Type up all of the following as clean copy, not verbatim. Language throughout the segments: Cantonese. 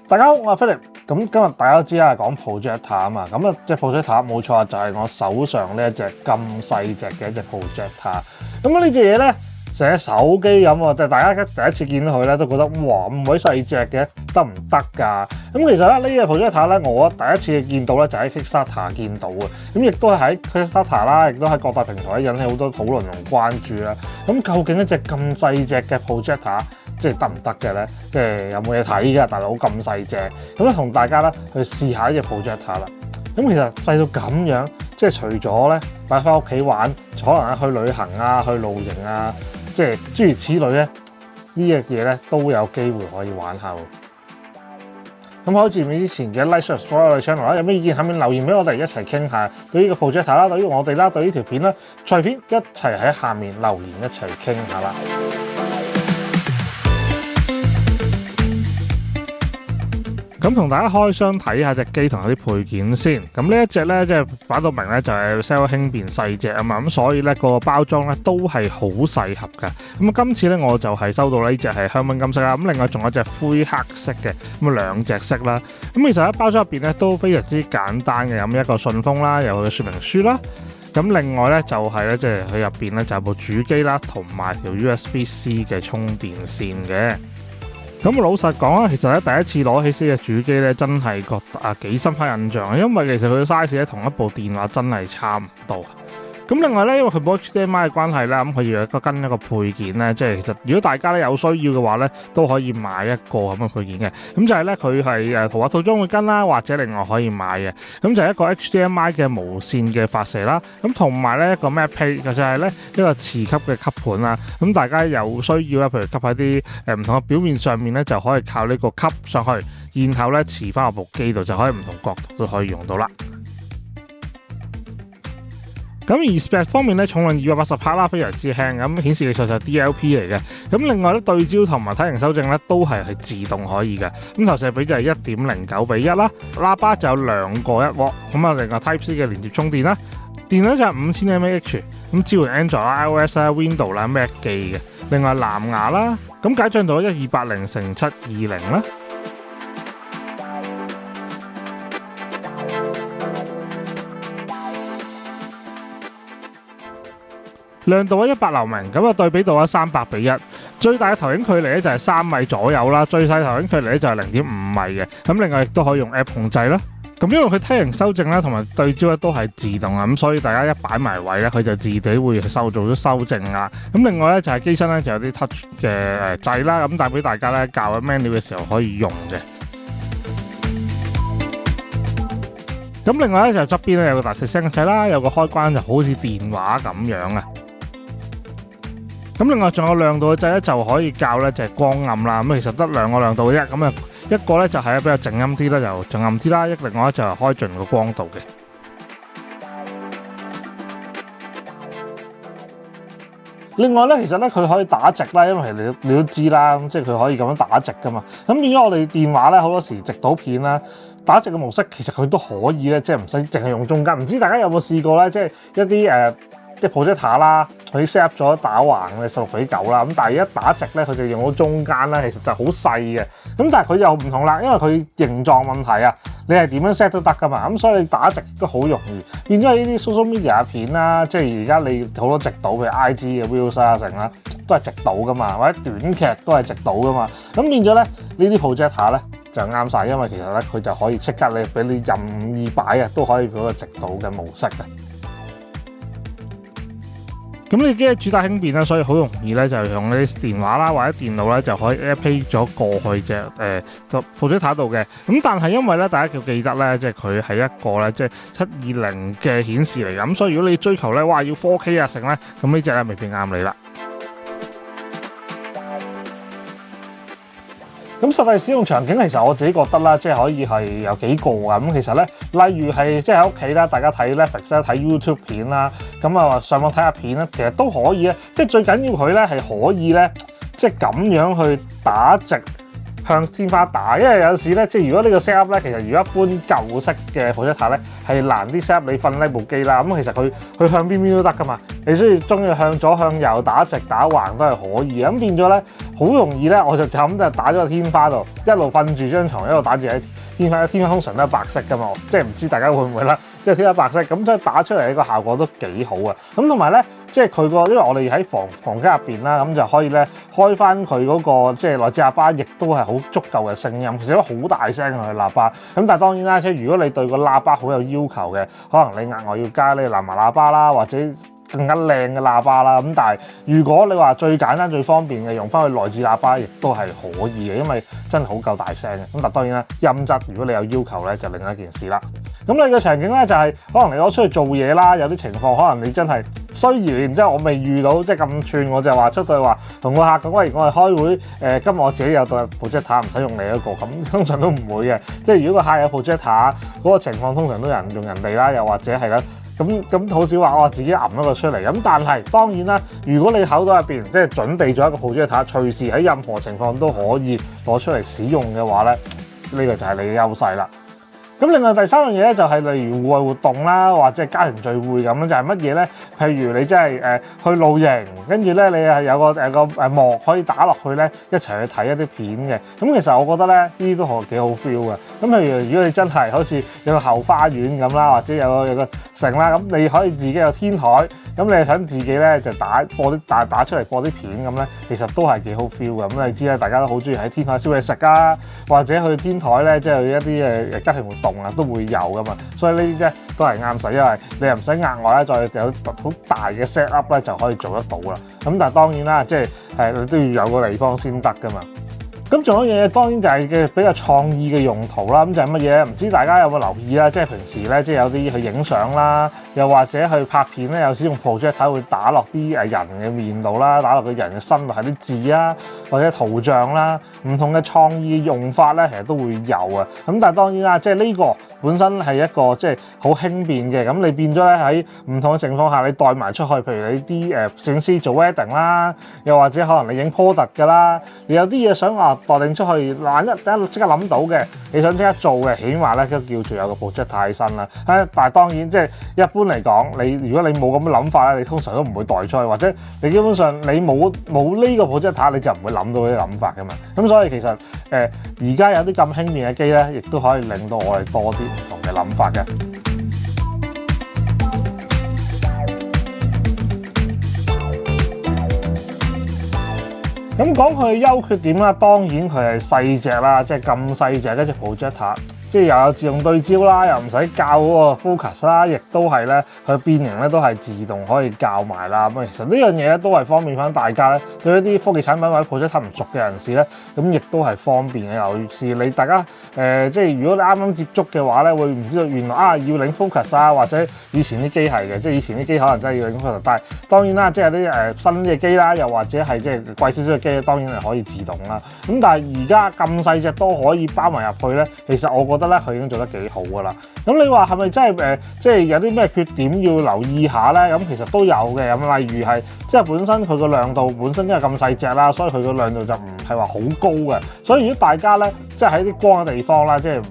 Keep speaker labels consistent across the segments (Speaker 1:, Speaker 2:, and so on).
Speaker 1: 大家好，我係 Philip。咁今日大家都知啦，講 projector 啊嘛。咁啊，隻 projector 冇錯，就係我手上呢一隻咁細隻嘅一隻 projector。咁呢隻嘢咧，成隻手機咁喎。就大家第一次見到佢咧，都覺得哇咁鬼細隻嘅，得唔得㗎？咁其實咧，呢隻 projector 咧，我第一次見到咧就喺 Kickstarter 見到嘅。咁亦都係喺 Kickstarter 啦，亦都喺各大平台引起好多討論同關注啦。咁究竟一隻咁細隻嘅 projector，即係得唔得嘅咧？即係有冇嘢睇㗎？大佬咁細隻，咁咧同大家咧去試下呢隻 projector 啦。咁其實細到咁樣，即係除咗咧擺翻屋企玩，可能去旅行啊、去露營啊，即係諸如此類咧，呢隻嘢咧都有機會可以玩下喎。咁開始之前嘅 like subscribe 我哋 channel 啦，有咩意見下面留言俾我哋一齊傾下。對呢個 projector 啦，對於我哋啦，對呢條片啦，隨便一齊喺下面留言一齊傾下啦。咁同大家開箱睇下隻機同啲配件先。咁呢一隻咧，即係擺到明咧，就係 sell 輕便細隻啊嘛。咁所以咧個包裝咧都係好細盒嘅。咁今次咧我就係收到呢隻係香檳金色啦。咁另外仲有隻灰黑色嘅，咁兩隻色啦。咁其實喺包裝入邊咧都非常之簡單嘅，有一個信封啦，有佢嘅說明書啦。咁另外咧就係咧，即係佢入邊咧就有部主機啦，同埋條 USB-C 嘅充電線嘅。咁老實講啦，其實咧第一次攞起呢隻主機咧，真係覺得幾深刻印象，因為其實佢嘅 size 咧同一部電話真係差唔多。咁另外咧，因為佢冇 HDMI 嘅關係啦，咁佢要跟一個配件咧，即係其實如果大家咧有需要嘅話咧，都可以買一個咁嘅配件嘅。咁就係咧，佢係圖畫套裝會跟啦，或者另外可以買嘅。咁就係一個 HDMI 嘅無線嘅發射啦，咁同埋咧一個 MagPay 就係咧一個磁吸嘅吸盤啦。咁大家有需要咧，譬如吸喺啲唔同嘅表面上面咧，就可以靠呢個吸上去，然後咧磁翻落部機度，就可以唔同角度都可以用到啦。咁而 spec 方面咧，重量280克啦，非常之輕。咁顯示技術就係 DLP 嚟嘅。咁另外咧，對焦同埋體型修正咧都係自動可以嘅。咁投射比就係1.09:1啦。喇叭就有2個1W。咁啊，另外 Type C 嘅連接充電啦。電量就係5000 mAh。咁支援 Android 啦、iOS 啦、Windows 啦、Mac 機嘅。另外藍牙啦。咁解像度1280x720啦。亮度100流明，咁啊對比度300:1，最大嘅投影距離咧就係3米左右啦，最細投影距離咧就係0.5米嘅。咁另外亦都可以用 App 控制啦。咁因為佢梯形修正啦，同埋對焦咧都係自動啊，咁所以大家一擺埋位咧，佢就自己會做咗修正啊。咁另外咧就係機身咧就有啲 touch 嘅掣啦，咁帶俾大家咧校緊 menu 嘅時候可以用嘅。咁另外咧就側邊咧有個大食聲嘅掣啦，有個開關就好似電話咁樣啊。咁另外仲有亮度嘅掣咧，就可以校咧就係光暗啦。咁其實得2個亮度嘅啫。咁啊一個咧就係比較靜音啲啦，就靜暗啲啦。另外咧就係開盡個光度嘅。另外咧，其實咧佢可以打直啦，因為你都知啦，即係佢可以咁樣打直噶嘛。咁變咗我哋電話咧好多時直到片啦，打直嘅模式其實佢都可以咧，即係唔使淨係用中間。唔知大家有冇試過咧？即係一啲即係 projector 啦，佢 set up 咗打橫嘅16:9啦，咁但係一打直咧，佢就用到中間咧，其實就好細嘅。咁但係佢又唔同啦，因為佢形狀問題啊，你係點樣 set 都得噶嘛。咁所以你打直都好容易。變咗呢啲 social media 片啦，即係而家你好多直導，譬如 IG 嘅 views 啊成啦，都係直導噶嘛，或者短劇都係直導噶嘛。咁變咗咧呢啲 projector 咧就啱晒，因為其實咧佢就可以即刻俾你任意擺啊，都可以嗰個直導嘅模式嘅。咁你機主打輕便啦，所以好容易咧就用呢啲電話啦或者電腦咧就可以 AirPlay 咗過去隻projector 度嘅。咁但係因為咧大家要記得咧，即係佢係一個咧即係720嘅顯示嚟，咁所以如果你追求咧哇要 4K 啊成咧，咁呢隻咧未必啱你啦。咁實際使用場景其實我自己覺得啦，即係可以係有幾個㗎。咁其實咧，例如係即係喺屋企啦，大家睇 Netflix 啦、睇 YouTube 片啦，咁啊上網睇下片啦，其實都可以咧。即係最緊要佢咧係可以咧，即係咁樣去打直向天花打，因為有時咧，即係如果呢個 set up 咧，其實如果一般舊式嘅 projector 咧係難啲 set up 你瞓呢部機啦。咁其實佢向邊邊都得噶嘛，你需要中意向左向右打直打橫都係可以。咁變咗咧，好容易咧，我就咁就打咗個天花度，一路瞓住張床，一路打住喺天花。天花通常都係白色噶嘛，即係唔知大家會唔會啦。即係天花白色，咁所以打出嚟呢個效果都幾好啊！咁同埋咧，即係佢個，因為我哋喺房間入邊啦，咁就可以咧開翻佢嗰個即係內置喇叭，亦都係好足夠嘅聲音，其實都好大聲嘅喇叭。咁但係當然啦，即係如果你對個喇叭好有要求嘅，可能你額外要加呢個藍牙喇叭啦，或者更加靚嘅喇叭啦。咁但係如果你話最簡單最方便嘅用翻佢內置喇叭，亦都係可以嘅，因為真係好夠大聲嘅。咁但當然啦，音質如果你有要求咧，就另一件事啦。咁你嘅場景咧就係可能你攞出去做嘢啦，有啲情況可能你真係需要，然之後我未遇到即係咁串，我就話出去話同個客講，喂，我係開會今日我自己有對 projector 唔使用你一個，咁通常都唔會嘅。即係如果個客有 projector 嗰個情況，通常都用人哋啦，又或者係啦。咁好少話我自己揞一個出嚟。咁但係當然啦，如果你口袋入邊即係準備咗一個 projector，隨時喺任何情況都可以攞出嚟使用嘅話咧，呢個就係你嘅優勢啦。咁另外第三樣嘢咧就係例如戶外活動啦，或者係家庭聚會咁，就係乜嘢咧？譬如你真係去露營，跟住咧你係有個幕可以打落去咧，一齊去睇一啲片嘅。咁其實我覺得咧，呢啲都幾好 feel 嘅。咁譬如如果你真係好似有個後花園咁啦，或者有個城啦，咁你可以自己有天台，咁你想自己咧就打出嚟播啲片咁咧，其實都係幾好 feel 嘅。咁你知啦，大家都好中意喺天台燒嘢食啊，或者去天台咧即係一啲家庭活動都會有噶嘛，所以呢啲咧都係啱使，因為你又唔使額外咧再有好大嘅 set up 咧就可以做得到啦。咁但係當然啦，即係你都要有個地方先得噶嘛。咁仲有一樣嘢，當然就係嘅比較創意嘅用途啦。咁就係乜嘢？唔知大家有冇留意啦？即係平時咧，即係有啲去影相啦，又或者去拍片咧，有時用 projector 會打落啲人嘅面度啦，打落個人嘅身度係啲字啊，或者圖像啦，唔同嘅創意用法咧，其實都會有啊。咁但係當然啦，即係呢個本身係一個即係好輕便嘅，咁你變咗咧喺唔同嘅情況下，你帶埋出去，譬如你啲攝影師做 wedding 啦，又或者可能你影 product 㗎啦，你有啲嘢想話帶定出去，萬一即刻諗到嘅，你想即刻做嘅，起碼咧都叫做有個 projector 喺身啦。但係當然即係一般嚟講，如果你冇咁嘅諗法咧，你通常都唔會帶出去，或者你基本上你冇呢個 projector，你就唔會諗到呢啲諗法㗎嘛。咁所以其實而家有啲咁輕便嘅機咧，亦都可以令到我哋多啲唔同嘅諗法嘅。咁講佢嘅優缺點啦，當然佢係細隻啦，即係咁細隻一隻 projector，即係又有自動對焦啦，又唔使校嗰個 focus 啦，亦都係咧佢變形咧都係自動可以校埋啦。咁其實呢樣嘢咧都係方便翻大家咧，對一啲科技產品或者 projector 唔熟嘅人士咧，咁亦都係方便嘅。尤其是你大家即係如果你啱啱接觸嘅話咧，會唔知道原來要領 focus 啊，或者以前啲機係嘅，即係以前啲機可能真係要領 focus，但係當然啦，即係啲新嘅機啦，又或者係即係貴少少嘅機，當然係可以自動啦。咁但係而家咁細隻都可以包埋入去咧，其實我覺得咧佢已經做得幾好噶啦。咁你話係咪真係即係有啲咩缺點要留意下咧？咁其實都有嘅。咁例如係即係本身佢個亮度本身因為咁細隻啦，所以佢個亮度就唔係話好高嘅。所以如果大家咧即係喺啲光嘅地方啦，即係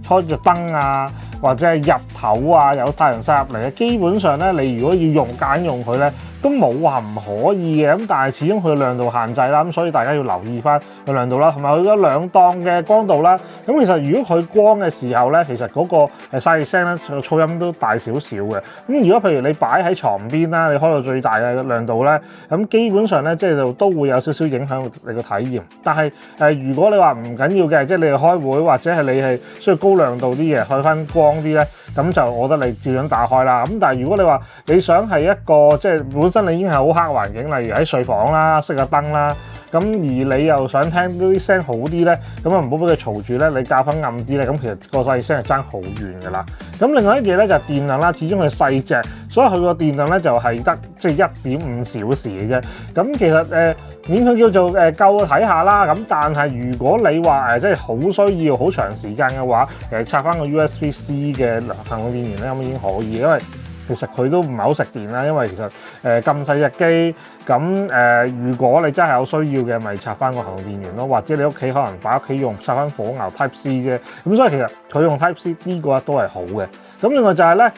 Speaker 1: 開著燈啊，或者係日頭啊，有太陽曬入嚟嘅，基本上咧你如果要揀用佢咧，都冇話唔可以嘅。咁但係始終佢亮度限制啦，咁所以大家要留意翻佢亮度啦，同埋佢有兩檔嘅光度啦。咁其實如果佢光嘅時候咧，其實嗰個曬熱聲咧，噪音都大少少嘅。咁如果譬如你擺喺床邊啦，你開到最大嘅亮度咧，咁基本上咧即係都會有少少影響你個體驗。但係如果你話唔緊要嘅，即係你係開會或者係你係需要高亮度啲嘢，開翻光啲咧，咁就我覺得你照樣打開啦。咁但係如果你話你想係一個即係本身你已經係好黑嘅環境，例如喺睡房啦，熄個燈啦，咁而你又想聽啲聲好啲咧，咁啊唔好俾佢嘈住咧，你校翻暗啲咧，咁其實個細聲係爭好遠噶啦。咁另外一嘢咧就係電量啦，始終佢細隻，所以佢個電量咧就係得即係1.5小時嘅啫。咁其實勉強叫做夠睇下啦。咁但係如果你話即係好需要好長時間嘅話，拆翻個 USB-C 嘅行動電源咧，咁已經可以，因為其實佢都唔係好食電啦，因為其實咁細隻機，咁如果你真係有需要嘅，咪插翻個行動電源咯，或者你屋企可能擺屋企用插翻火牛 Type C 啫，咁所以其實佢用 Type C 呢個都係好嘅。咁另外就係咧，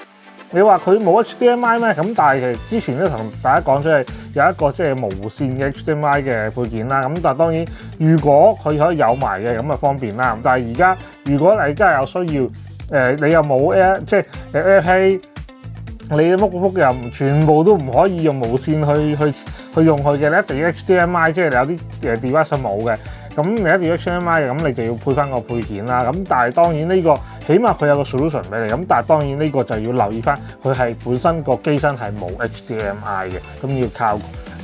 Speaker 1: 你話佢冇 HDMI 咩？咁但係其實之前都同大家講咗係有一個即係無線嘅 HDMI 嘅配件啦。咁但係當然，如果佢可以有埋嘅咁就方便啦。但係而家如果你真係有需要，你又冇即係AirPlay。你嘅 MacBook 又全部都唔可以用無線去用佢嘅，你一定要 HDMI， 即係你有啲device 冇嘅，咁你一定要 HDMI 嘅，咁你就要配翻個配件啦。咁但係當然呢個起碼佢有個 solution 俾你，咁但係當然呢個就要留意翻，佢係本身個機身係冇 HDMI 嘅，咁要靠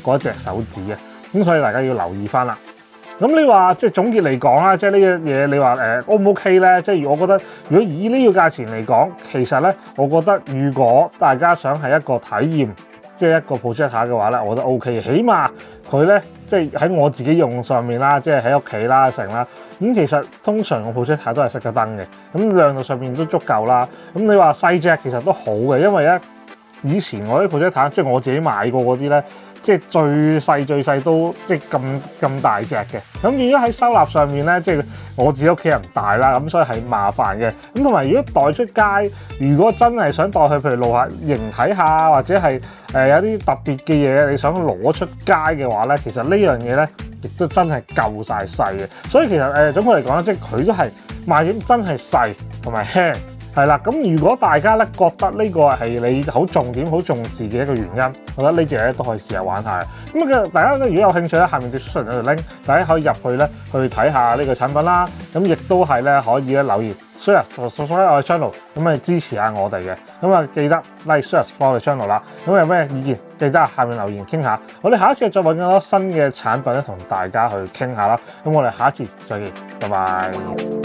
Speaker 1: 嗰隻手指嘅，咁所以大家要留意翻啦。咁你話即係總結嚟講啦，即係呢樣嘢你話O唔 OK 咧？即係我覺得如果以呢個價錢嚟講，其實咧，我覺得如果大家想係一個體驗，即係一個 projector 嘅話咧，我覺得 OK 嘅。起碼佢咧即係喺我自己用上面啦，即係喺屋企啦成啦。咁其實通常個 projector 都係熄咗燈嘅，咁亮度上面都足夠啦。咁你話細隻其實都好嘅，因為咧以前我啲 projector 即係我自己買過嗰啲咧。即係最細都即係咁大隻嘅，咁變咗喺收納上面咧，即係我自己屋企人大啦，咁所以係麻煩嘅。咁同埋如果帶出街，如果真係想帶去，譬如露下營睇下，或者係有啲特別嘅嘢你想攞出街嘅話咧，其實呢樣嘢咧亦都真係夠晒細嘅。所以其實總括嚟講咧，即係佢都係賣點真係細同埋輕。係啦，咁如果大家咧覺得呢個係你好重點、好重視嘅一個原因，我覺得呢隻咧都可以試下玩下。咁大家咧如果有興趣咧，下面 description 有條 link，大家可以入去咧去睇下呢個產品啦。咁亦都係咧可以咧留言 share 我嘅 channel， 咁啊支持下我哋嘅。咁啊記得 like share 我哋 channel 啦。咁有咩意見記得下面留言傾下。我哋下一次再揾更多新嘅產品咧同大家去傾下啦。咁我哋下一次再見，拜拜。